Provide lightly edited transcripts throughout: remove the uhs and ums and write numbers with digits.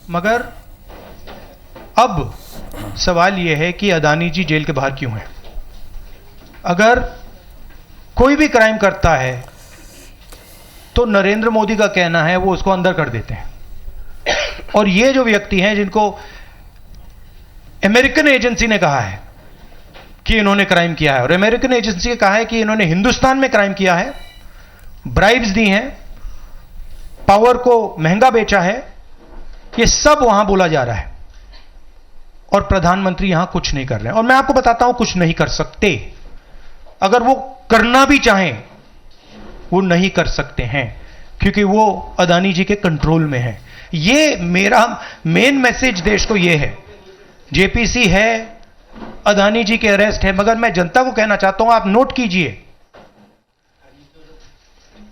मगर अब सवाल यह है कि अदानी जी जेल के बाहर क्यों हैं? अगर कोई भी क्राइम करता है तो नरेंद्र मोदी का कहना है वो उसको अंदर कर देते हैं। और ये जो व्यक्ति हैं जिनको अमेरिकन एजेंसी ने कहा है कि इन्होंने क्राइम किया है, और अमेरिकन एजेंसी ने कहा है कि इन्होंने हिंदुस्तान में क्राइम किया है, ब्राइब्स दी हैं, पावर को महंगा बेचा है, ये सब वहां बोला जा रहा है और प्रधानमंत्री यहां कुछ नहीं कर रहे हैं। और मैं आपको बताता हूं कुछ नहीं कर सकते। अगर वो करना भी चाहें वो नहीं कर सकते हैं क्योंकि वो अदानी जी के कंट्रोल में है। ये मेरा मेन मैसेज देश को ये है, जेपीसी है, अदानी जी के अरेस्ट है, मगर मैं जनता को कहना चाहता हूं, आप नोट कीजिए,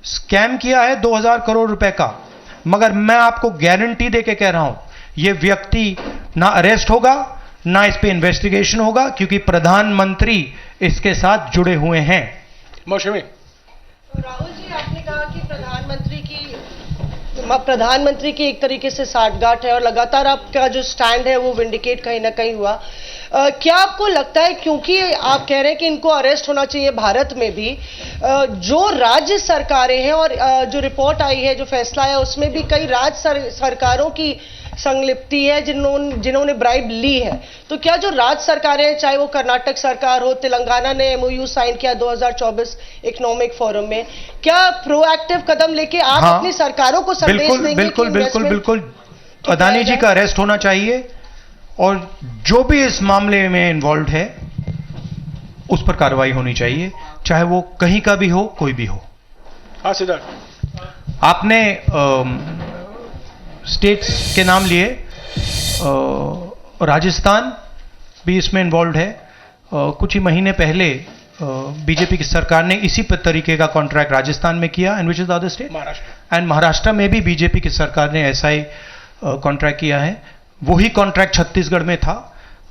स्कैम किया है 2000 करोड़ रुपए का, मगर मैं आपको गारंटी देके कह रहा हूं यह व्यक्ति ना अरेस्ट होगा ना इस पे इन्वेस्टिगेशन होगा क्योंकि प्रधानमंत्री इसके साथ जुड़े हुए हैं। मौसमी राहुल जी, आपने कहा कि प्रधानमंत्री की एक तरीके से साठगांठ है और लगातार आपका जो स्टैंड है वो विंडिकेट कहीं ना कहीं हुआ। क्या आपको लगता है, क्योंकि आप कह रहे हैं कि इनको अरेस्ट होना चाहिए भारत में भी, जो राज्य सरकारें हैं और जो रिपोर्ट आई है, जो फैसला है, उसमें भी कई राज्य सरकारों की संलिप्ति है जिन्होंने ब्राइब ली है, तो क्या जो राज्य सरकारें हैं, चाहे वो कर्नाटक सरकार हो, तेलंगाना ने एमओयू साइन किया 2024 इकोनॉमिक फोरम में, क्या प्रोएक्टिव कदम लेके आप अपनी सरकारों को संदेश देंगे? बिल्कुल बिल्कुल बिल्कुल अदानी जी का अरेस्ट होना चाहिए और जो भी इस मामले में इन्वॉल्व है उस पर कार्रवाई होनी चाहिए, चाहे वो कहीं का भी हो, कोई भी हो। हाँ सिद्धार्थ, आपने स्टेट्स के नाम लिए, राजस्थान भी इसमें इन्वॉल्व है। कुछ ही महीने पहले बीजेपी की सरकार ने इसी तरीके का कॉन्ट्रैक्ट राजस्थान में किया, and which is the other state, Maharashtra, and Maharashtra में भी बीजेपी की सरकार ने ऐसा ही कॉन्ट्रैक्ट किया है। वही कॉन्ट्रैक्ट छत्तीसगढ़ में था।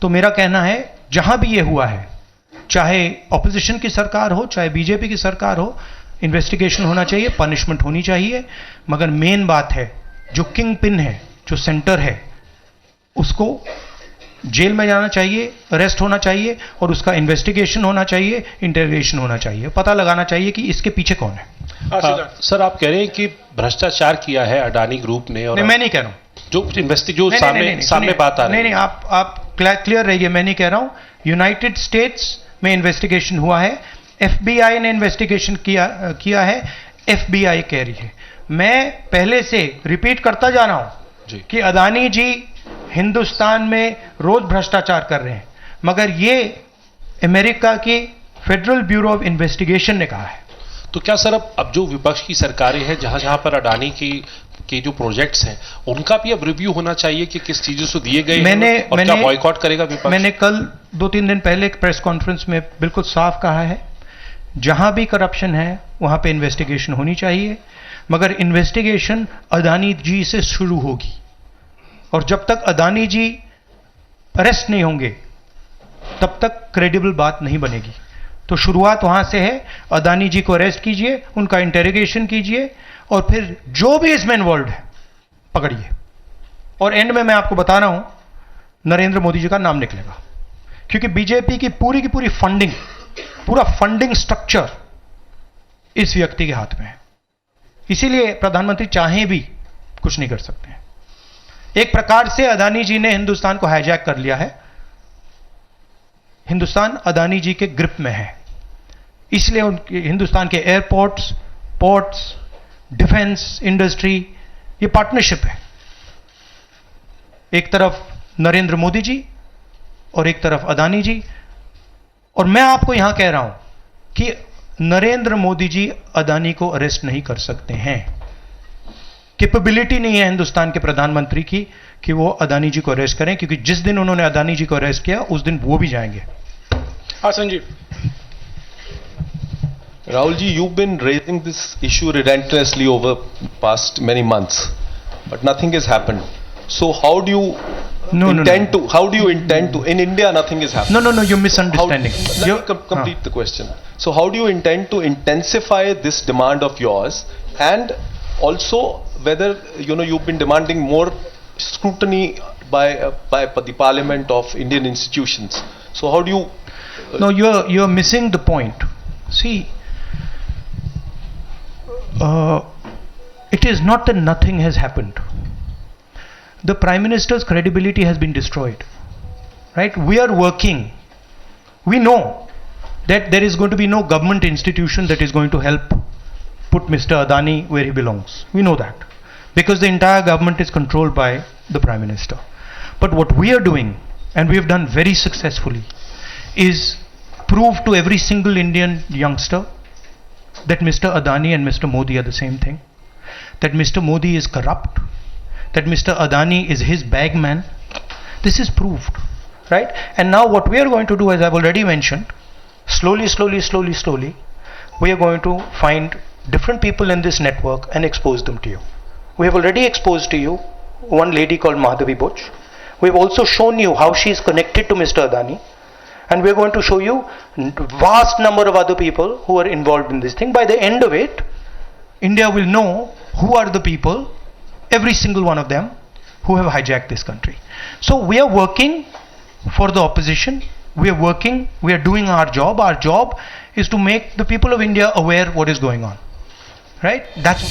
तो मेरा कहना है जहां भी ये हुआ है, चाहे ऑपोजिशन की सरकार हो चाहे बीजेपी की सरकार हो, इन्वेस्टिगेशन होना चाहिए, पनिशमेंट होनी चाहिए, मगर मेन बात है जो किंग पिन है, जो सेंटर है, उसको जेल में जाना चाहिए, अरेस्ट होना चाहिए और उसका इन्वेस्टिगेशन होना चाहिए, इंटरोगेशन होना चाहिए, पता लगाना चाहिए कि इसके पीछे कौन है। सर, आप कह रहे हैं कि भ्रष्टाचार किया है अडानी ग्रुप ने, और मैं नहीं कह रहा हूं, जो सामने बात आ रही है। नहीं, आप क्लियर रहिए, मैं नहीं कह रहा हूं। यूनाइटेड स्टेट्स में इन्वेस्टिगेशन हुआ है, एफबीआई ने इन्वेस्टिगेशन किया है, एफबीआई कह रही है। मैं पहले से रिपीट करता जा रहा हूं कि अदानी जी हिंदुस्तान में रोज भ्रष्टाचार कर रहे हैं, मगर ये अमेरिका की फेडरल ब्यूरो ऑफ इन्वेस्टिगेशन ने कहा है। तो क्या सर अब जो विपक्ष की सरकारें हैं, जहां पर अडानी की जो प्रोजेक्ट्स हैं, उनका भी अब रिव्यू होना चाहिए कि किस चीजों से दिए गए हैं और क्या बॉयकॉट करेगा विपक्ष? मैंने कल 2-3 दिन पहले एक प्रेस कॉन्फ्रेंस में बिल्कुल साफ कहा है, जहां भी करप्शन है वहां पे इन्वेस्टिगेशन होनी चाहिए, मगर इन्वेस्टिगेशन अदानी जी से शुरू होगी और जब तक अदानी जी अरेस्ट नहीं होंगे तब तक क्रेडिबल बात नहीं बनेगी। तो शुरुआत वहां से है, अदानी जी को अरेस्ट कीजिए, उनका इंटेरोगेशन कीजिए और फिर जो भी इसमें इन्वॉल्व है पकड़िए, और एंड में मैं आपको बता रहा हूं नरेंद्र मोदी जी का नाम निकलेगा, क्योंकि बीजेपी की पूरी फंडिंग, पूरा फंडिंग स्ट्रक्चर इस व्यक्ति के हाथ में है। इसीलिए प्रधानमंत्री चाहे भी कुछ नहीं कर सकते हैं। एक प्रकार से अदानी जी ने हिंदुस्तान को हाईजैक कर लिया है, हिंदुस्तान अदानी जी के ग्रिप में है, इसलिए उनके हिंदुस्तान के एयरपोर्ट्स, पोर्ट्स, डिफेंस इंडस्ट्री, ये पार्टनरशिप है। एक तरफ नरेंद्र मोदी जी और एक तरफ अदानी जी, और मैं आपको यहां कह रहा हूं कि नरेंद्र मोदी जी अदानी को अरेस्ट नहीं कर सकते हैं। कैपेबिलिटी नहीं है हिंदुस्तान के प्रधानमंत्री की कि वो अदानी जी को अरेस्ट करें, क्योंकि जिस दिन उन्होंने अदानी जी को अरेस्ट किया उस दिन वो भी जाएंगे। हाँ Sanjeev. Rahul ji, you've been raising this issue relentlessly over past many months, but nothing has happened. So how do you How do you intend to? In India, nothing is happening. No, you're misunderstanding. Let me complete the question. So how do you intend to intensify this demand of yours, and also whether you've been demanding more scrutiny by the Parliament of Indian institutions. So how do you? No, you're missing the point. See, it is not that nothing has happened. The Prime Minister's credibility has been destroyed. Right? We are working. We know that there is going to be no government institution that is going to help put Mr. Adani where he belongs. We know that. Because the entire government is controlled by the Prime Minister. But what we are doing, and we have done very successfully, is prove to every single Indian youngster that Mr. Adani and Mr. Modi are the same thing. That Mr. Modi is corrupt. That Mr. Adani is his bagman. This is proved. Right? And now what we are going to do, as I've already mentioned, slowly, we are going to find different people in this network and expose them to you. We have already exposed to you one lady called Madhavi Butch. We have also shown you how she is connected to Mr. Adani. And we are going to show you vast number of other people who are involved in this thing. By the end of it, India will know who are the people, every single one of them, who have hijacked this country. So we are working for the opposition. We are working, we are doing our job. Our job is to make the people of India aware what is going on. Right? That's